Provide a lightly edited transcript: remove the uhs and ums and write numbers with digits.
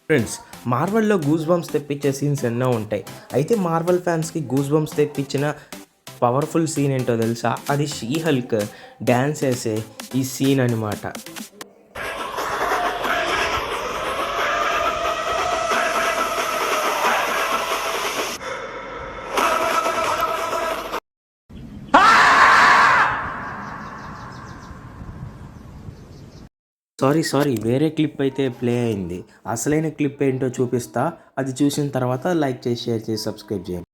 Friends, మార్వెల్‌లో goose bumps తెప్పించే scenes ఎన్నో ఉంటాయి. అయితే మార్వెల్ ఫ్యాన్స్‌కి గూస్ బంప్స్ తెప్పించిన పవర్‌ఫుల్ సీన్ ఏంటో తెలుసా? అది షీ హల్క్ డాన్స్ ఏసే ఈ సీన్ అనమాట. సారీ వేరే క్లిప్ అయితే ప్లే అయింది. అసలైన క్లిప్ ఏంటో చూపిస్తా. అది చూసిన తర్వాత లైక్ చేసి, షేర్ చేసి, సబ్స్క్రైబ్ చేయండి.